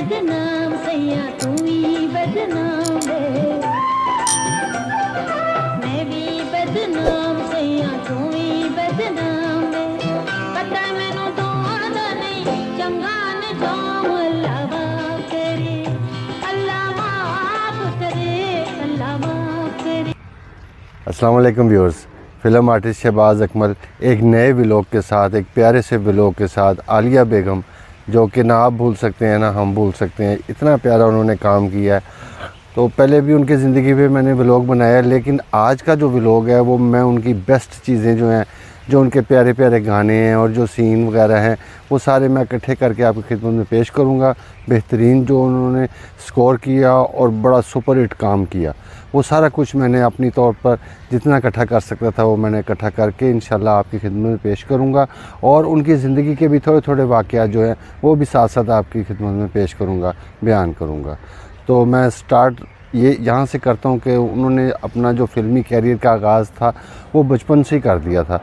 बदनाम सैया तू ही बदनाम वे, मैं भी बदनाम सैया तू ही बदनाम वे, पता मैनू तो आंदा नहीं चंगा निजाम अल्लाह माफ करे, अल्लाह माफ करे, अल्लाह माफ करे। अस्सलाम वालेकुम viewers. Film artist Shahbaz Akmal एक नए व्लॉग के साथ, एक प्यारे से व्लॉग के साथ, आलिया बेगम जो कि ना आप भूल सकते हैं ना हम भूल सकते हैं, इतना प्यारा उन्होंने काम किया है। तो पहले भी उनकी ज़िंदगी पे मैंने व्लॉग बनाया, लेकिन आज का जो व्लॉग है वो मैं उनकी बेस्ट चीज़ें जो हैं, जो उनके प्यारे प्यारे गाने हैं और जो सीन वगैरह हैं, वो सारे मैं इकट्ठे करके आपकी खिदमत में पेश करूँगा। बेहतरीन जो उन्होंने स्कोर किया और बड़ा सुपर हिट काम किया, वो सारा कुछ मैंने अपनी तौर पर जितना इकट्ठा कर सकता था वो मैंने इकट्ठा करके इंशाल्लाह आपकी खिदमत में पेश करूँगा। और उनकी ज़िंदगी के भी थोड़े थोड़े वाक़यात जो हैं वो भी साथ साथ आपकी खिदमत में पेश करूँगा, बयान करूँगा। तो मैं स्टार्ट ये यहाँ से करता हूँ कि उन्होंने अपना जो फ़िल्मी कैरियर का आगाज़ था वो बचपन से ही कर दिया था।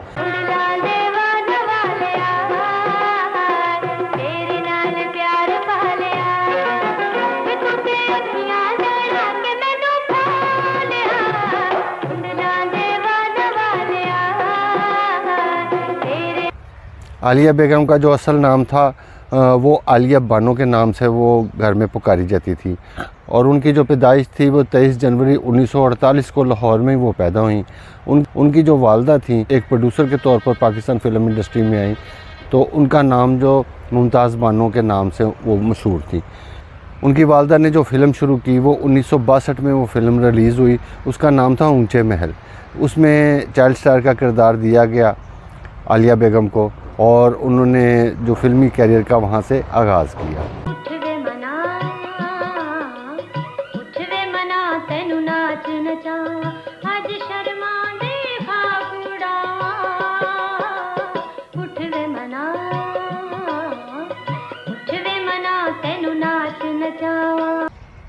आलिया बेगम का जो असल नाम था वो आलिया बानो के नाम से वो घर में पुकारी जाती थी, और उनकी जो पैदाइश थी वो 23 जनवरी 1948 को लाहौर में वो पैदा हुई। उनकी जो वालदा थी एक प्रोड्यूसर के तौर पर पाकिस्तान फ़िल्म इंडस्ट्री में आई, तो उनका नाम जो मुमताज़ बानो के नाम से वो मशहूर थी। उनकी वालदा ने जो फ़िल्म शुरू की वो 1962 में वो फ़िल्म रिलीज़ हुई, उसका नाम था ऊंचे महल। उसमें चाइल्ड स्टार का किरदार दिया गया आलिया बेगम को, और उन्होंने जो फ़िल्मी कैरियर का वहाँ से आगाज़ किया।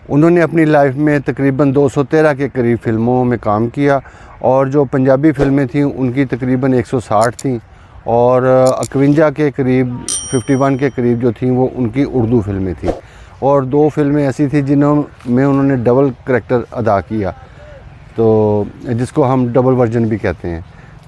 उन्होंने अपनी लाइफ में तकरीबन 213 के करीब फ़िल्मों में काम किया, और जो पंजाबी फ़िल्में थीं उनकी तकरीबन 160 थीं, और 51 के करीब 51 के करीब जो थी वो उनकी उर्दू फ़िल्में थी, और 2 फ़िल्में ऐसी थी जिनमें उन्होंने डबल करैक्टर अदा किया, तो जिसको हम डबल वर्जन भी कहते हैं।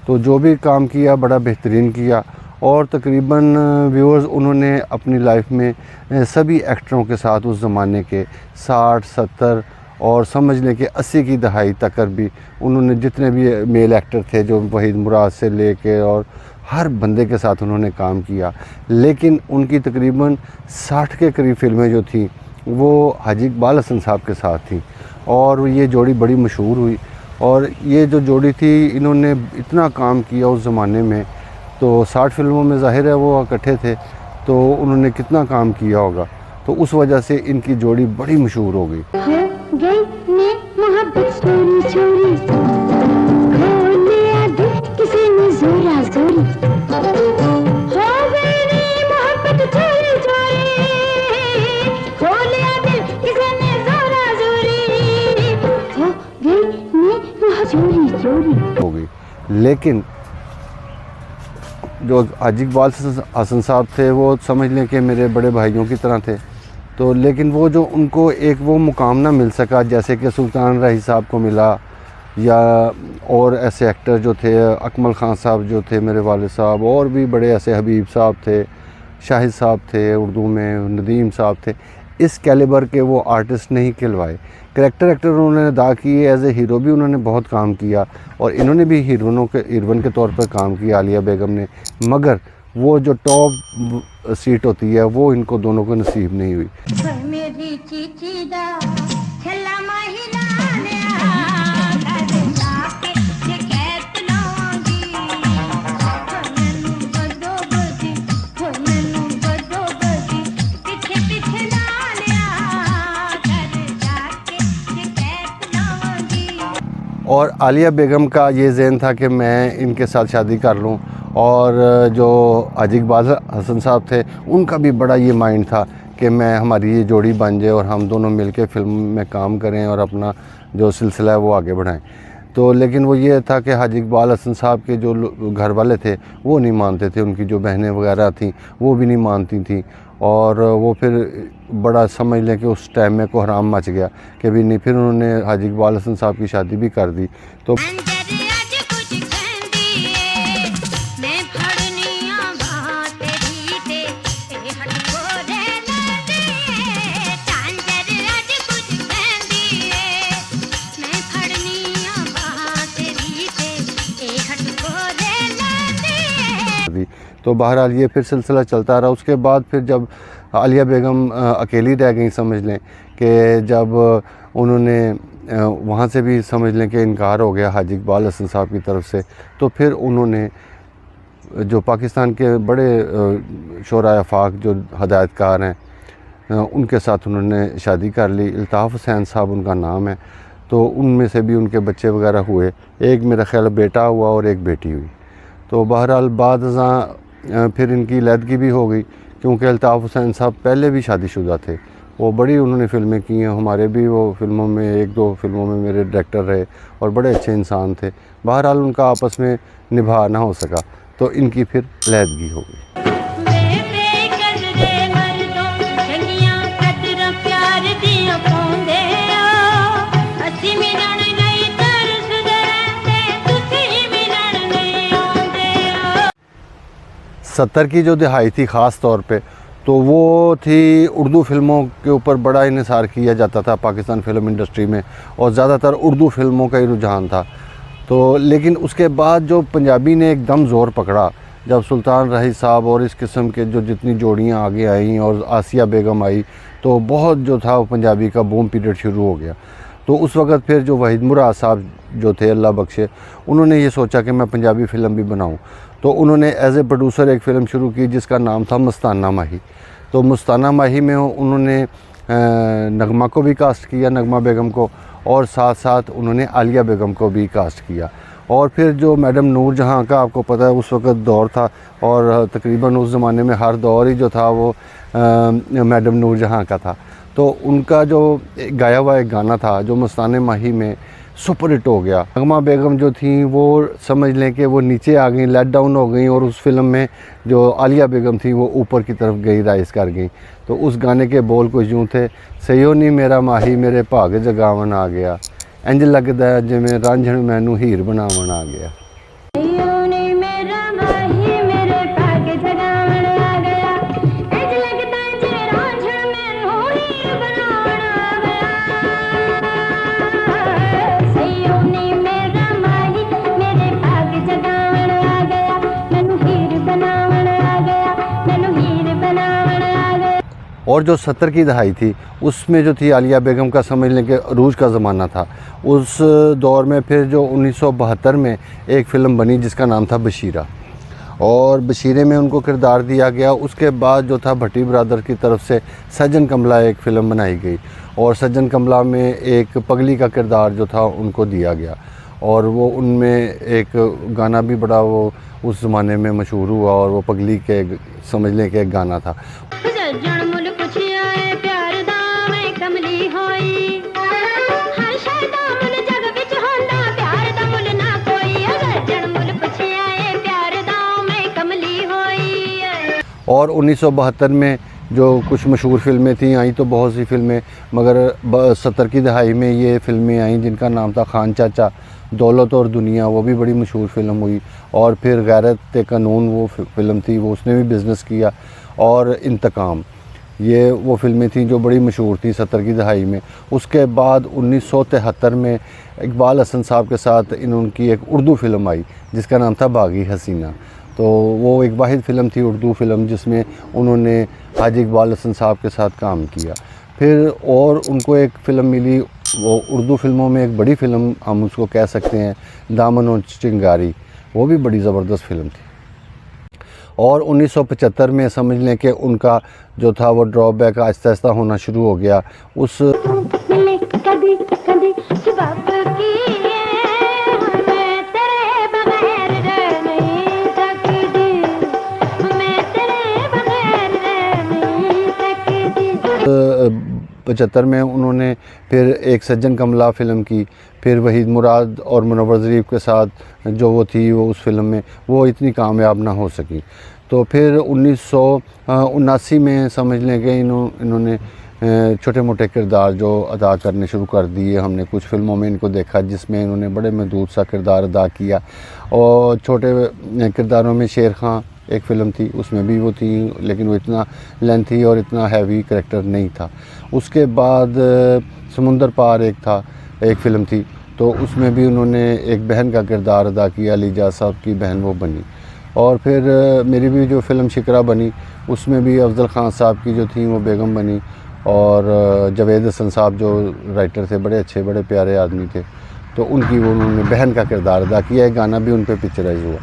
तो जो भी काम किया बड़ा बेहतरीन किया, और तकरीबन व्यूअर्स उन्होंने अपनी लाइफ में सभी एक्टरों के साथ उस ज़माने के 60, 70 और समझ लें कि 80 की दहाई तक भी उन्होंने जितने भी मेल एक्टर थे, जो वहीद मुराद से लेके और हर बंदे के साथ उन्होंने काम किया। लेकिन उनकी तकरीबन 60 के करीब फ़िल्में जो थी वो हाजी इकबाल हसन साहब के साथ थी, और ये जोड़ी बड़ी मशहूर हुई। और ये जो जोड़ी थी इन्होंने इतना काम किया उस ज़माने में, तो 60 फ़िल्मों में ज़ाहिर है वो इकट्ठे थे, तो उन्होंने कितना काम किया होगा, तो उस वजह से इनकी जोड़ी बड़ी मशहूर हो गई। हो गई। लेकिन जो हाजी इकबाल हसन साहब थे वो समझ लें कि मेरे बड़े भाइयों की तरह थे, तो लेकिन वो जो उनको एक वो मुकाम ना मिल सका जैसे कि सुल्तान राही साहब को मिला, या और ऐसे एक्टर जो थे, अकमल ख़ान साहब जो थे मेरे वालिद साहब, और भी बड़े ऐसे हबीब साहब थे, शाहिद साहब थे उर्दू में, नदीम साहब थे। इस कैलिबर के वो आर्टिस्ट नहीं कहलवाए। करैक्टर एक्टर उन्होंने अदा किए, एज ए हीरो भी उन्होंने बहुत काम किया, और इन्होंने भी हीरोइन के तौर पर काम किया आलिया बेगम ने, मगर वो जो टॉप सीट होती है वो इनको दोनों को नसीब नहीं हुई। और आलिया बेगम का ये ज़हन था कि मैं इनके साथ शादी कर लूं, और जो हाजी इकबाल हसन साहब थे उनका भी बड़ा ये माइंड था कि मैं हमारी ये जोड़ी बन जाए और हम दोनों मिलके फ़िल्म में काम करें और अपना जो सिलसिला है वो आगे बढ़ाएं। तो लेकिन वो ये था कि हाजी इकबाल हसन साहब के जो घर वाले थे वो नहीं मानते थे, उनकी जो बहनें वगैरह थीं वो भी नहीं मानती थीं, और वो फिर बड़ा समझ लें कि उस टाइम में को हराम मच गया कि भी नहीं। फिर उन्होंने हाजी इकबाल हसन साहब की शादी भी कर दी। तो तो बहरहाल ये फिर सिलसिला चलता रहा। उसके बाद फिर जब आलिया बेगम अकेली रह गई, समझ लें कि जब उन्होंने वहाँ से भी समझ लें कि इनकार हो गया हाजी इकबाल हसन साहब की तरफ से, तो फिर उन्होंने जो पाकिस्तान के बड़े शोरा आफाक जो हदायतकार हैं उनके साथ उन्होंने शादी कर ली। अल्ताफ़ हुसैन साहब उनका नाम है। तो उनमें से भी उनके बच्चे वगैरह हुए, एक मेरा ख्याल बेटा हुआ और एक बेटी हुई। तो बहरहाल बाद फिर इनकी लैदगी भी हो गई, क्योंकि अल्ताफ़ हुसैन साहब पहले भी शादीशुदा थे। वो बड़ी उन्होंने फ़िल्में की हैं, हमारे भी वो फ़िल्मों में 1-2 फ़िल्मों में मेरे डायरेक्टर रहे और बड़े अच्छे इंसान थे। बहरहाल उनका आपस में निभा ना हो सका, तो इनकी फिर लैदगी हो गई। सत्तर की जो दहाई थी ख़ास तौर पे, तो वो थी उर्दू फ़िल्मों के ऊपर बड़ा इन्हिसार किया जाता था पाकिस्तान फ़िल्म इंडस्ट्री में, और ज़्यादातर उर्दू फ़िल्मों का ही रुझान था। तो लेकिन उसके बाद जो पंजाबी ने एकदम ज़ोर पकड़ा, जब सुल्तान रही साहब और इस किस्म के जो जितनी जोड़ियाँ आगे आईं और आसिया बेगम आई, तो बहुत जो था वो पंजाबी का बूम पीरियड शुरू हो गया। तो उस वक़्त फिर जो वहीद मुराद साहब जो थे, अल्लाह बख्शे, उन्होंने ये सोचा कि मैं पंजाबी फ़िल्म भी बनाऊं। तो उन्होंने एज़ ए प्रोड्यूसर एक फ़िल्म शुरू की जिसका नाम था मस्ताना माही। तो मस्ताना माही में उन्होंने नगमा को भी कास्ट किया, नगमा बेगम को, और साथ साथ उन्होंने आलिया बेगम को भी कास्ट किया। और फिर जो मैडम नूर जहाँ का आपको पता है उस वक़्त दौर था, और तकरीबन उस ज़माने में हर दौर ही जो था वो मैडम नूर जहाँ का था। तो उनका जो गाया हुआ एक गाना था जो मस्ताना माही में सुपर हिट हो गया। नगमा बेगम जो थी वो समझ लें कि वो नीचे आ गई, लेट डाउन हो गई, और उस फिल्म में जो आलिया बेगम थी वो ऊपर की तरफ गई, राइज कर गई। तो उस गाने के बोल कुछ यूँ थे, सयो नी मेरा माही मेरे भाग जगावन आ गया, इंज लगदा जिवें रांझण मैनू हीर बनावन आ गया। और जो 70 की दहाई थी उसमें जो थी आलिया बेगम का समझ लें कि अरूज का ज़माना था। उस दौर में फिर जो 1972 में एक फ़िल्म बनी जिसका नाम था बशीरा, और बशीरे में उनको किरदार दिया गया। उसके बाद जो था भट्टी ब्रदर की तरफ से सज्जन कमला एक फ़िल्म बनाई गई, और सज्जन कमला में एक पगली का किरदार जो था उनको दिया गया, और वो उनमें एक गाना भी बड़ा वो उस ज़माने में मशहूर हुआ, और वो पगली के समझ लें कि एक गाना था। और 1972 में जो कुछ मशहूर फ़िल्में थी आई, तो बहुत सी फ़िल्में, मगर 70 की दहाई में ये फ़िल्में आईं जिनका नाम था खान चाचा, दौलत और दुनिया, वो भी बड़ी मशहूर फ़िल्म हुई। और फिर गैरत कानून वो फ़िल्म थी, वो उसने भी बिज़नेस किया। और इंतकाम, ये वो फ़िल्में थी जो बड़ी मशहूर थी 70 की दहाई में। उसके बाद 1973 में इकबाल हसन साहब के साथ उनकी एक उर्दू फ़िल्म आई जिसका नाम था बागी हसीना। तो वो एक वाहिद फ़िल्म थी उर्दू फ़िल्म जिसमें उन्होंने हाजी इकबाल हसन साहब के साथ काम किया। फिर और उनको एक फ़िल्म मिली, वो उर्दू फ़िल्मों में एक बड़ी फ़िल्म हम उसको कह सकते हैं, दामन और चिंगारी, वो भी बड़ी ज़बरदस्त फ़िल्म थी। और 1975 में समझ लें कि उनका जो था वो ड्रॉबैक आहिस्ता आहिस्ता होना शुरू हो गया। उस पचहत्तर में उन्होंने फिर एक सज्जन कमला फ़िल्म की, फिर वहीद मुराद और मुनव्वर ज़रीफ़ के साथ जो वो थी वो उस फिल्म में वो इतनी कामयाब ना हो सकी। तो फिर 1979 में समझ लें कि इन्होंने छोटे मोटे किरदार जो अदा करने शुरू कर दिए। हमने कुछ फ़िल्मों में इनको देखा जिसमें इन्होंने बड़े महदूद सा किरदार अदा किया, और छोटे किरदारों में शेर खां एक फ़िल्म थी, उसमें भी वो थी, लेकिन वो इतना लेंथी और इतना हैवी करैक्टर नहीं था। उसके बाद समुंदर पार एक फ़िल्म थी, तो उसमें भी उन्होंने एक बहन का किरदार अदा किया, अलीजा साहब की बहन वो बनी। और फिर मेरी भी जो फ़िल्म शिकरा बनी, उसमें भी अफजल ख़ान साहब की जो थी वो बेगम बनी, और जावेद हसन साहब जो राइटर थे, बड़े अच्छे बड़े प्यारे आदमी थे, तो उनकी वो उन्होंने बहन का किरदार अदा किया। एक गाना भी उन पर पिक्चराइज हुआ।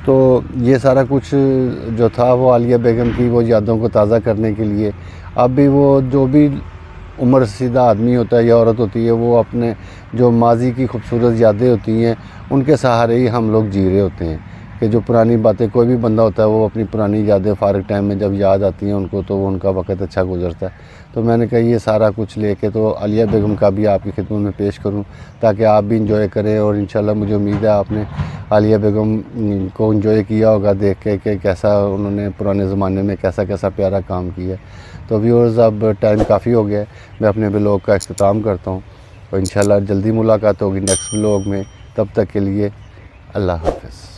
तो ये सारा कुछ जो था वो आलिया बेगम की वो यादों को ताज़ा करने के लिए, अब भी वो जो भी उम्र रसीदा आदमी होता है या औरत होती है, वो अपने जो माजी की खूबसूरत यादें होती हैं उनके सहारे ही हम लोग जी रहे होते हैं। कि जो पुरानी बातें, कोई भी बंदा होता है वो अपनी पुरानी यादें फ़ारिग टाइम में जब याद आती हैं उनको, तो वो उनका वक़्त अच्छा गुजरता है। तो मैंने कहा ये सारा कुछ लेके तो आलिया बेगम का भी आपकी खिदमत में पेश करूं, ताकि आप भी इंजॉय करें। और इंशाल्लाह मुझे उम्मीद है आपने आलिया बेगम को इंजॉय किया होगा देख के कि कैसा उन्होंने पुराने ज़माने में कैसा कैसा प्यारा काम किया। तो व्यूअर्स, अब टाइम काफ़ी हो गया है, मैं अपने व्लॉग का अख्ताम करता हूँ, और इंशाल्लाह जल्दी मुलाकात होगी नेक्स्ट व्लॉग में। तब तक के लिए अल्लाह हाफ़िज़।